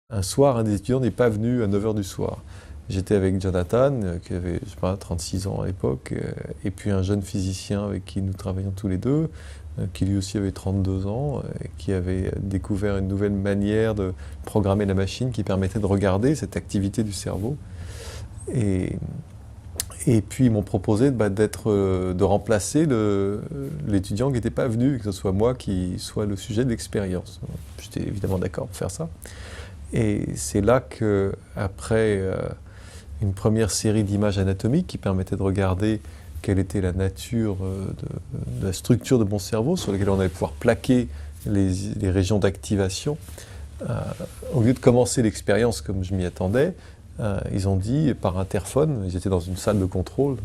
Un soir, un des étudiants n'est pas venu à 9 h du soir. J'étais avec Jonathan, qui avait, je sais pas, 36 ans à l'époque, et puis un jeune physicien avec qui nous travaillions tous les deux, qui lui aussi avait 32 ans, qui avait découvert une nouvelle manière de programmer la machine qui permettait de regarder cette activité du cerveau. Et, et puis ils m'ont proposé de remplacer l'étudiant qui n'était pas venu, et que ce soit moi qui soit le sujet de l'expérience. J'étais évidemment d'accord pour faire ça. Et c'est là que, après une première série d'images anatomiques qui permettait de regarder quelle était la nature de la structure de mon cerveau, sur laquelle on allait pouvoir plaquer les régions d'activation, au lieu de commencer l'expérience comme je m'y attendais, ils ont dit par interphone, ils étaient dans une salle de contrôle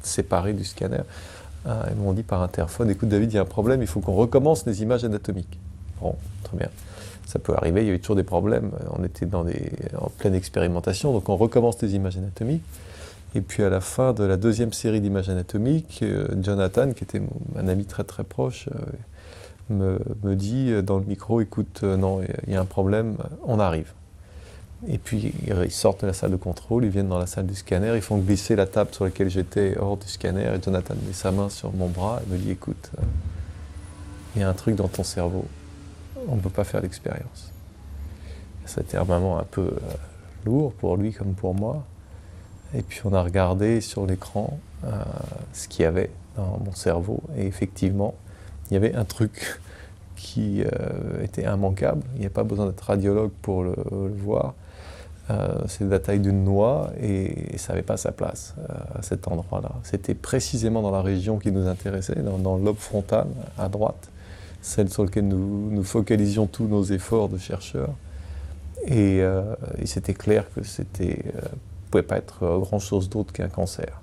séparée du scanner, ils m'ont dit par interphone, écoute David, il y a un problème, il faut qu'on recommence les images anatomiques. Bon, très bien. Ça peut arriver, il y avait toujours des problèmes, on était en pleine expérimentation, donc on recommence les images anatomiques. Et puis à la fin de la deuxième série d'images anatomiques, Jonathan, qui était un ami très très proche, me dit dans le micro, écoute, non, il y a un problème, on arrive. Et puis ils sortent de la salle de contrôle, ils viennent dans la salle du scanner, ils font glisser la table sur laquelle j'étais hors du scanner, et Jonathan met sa main sur mon bras et me dit, écoute, il y a un truc dans ton cerveau, on ne peut pas faire l'expérience. C'était un moment un peu lourd pour lui comme pour moi. Et puis on a regardé sur l'écran ce qu'il y avait dans mon cerveau. Et effectivement, il y avait un truc qui était immanquable. Il n'y a pas besoin d'être radiologue pour le voir. C'est de la taille d'une noix et ça n'avait pas sa place à cet endroit-là. C'était précisément dans la région qui nous intéressait, dans le lobe frontal, à droite, celle sur laquelle nous focalisions tous nos efforts de chercheurs. Et c'était clair que c'était pouvait pas être grand-chose d'autre qu'un cancer.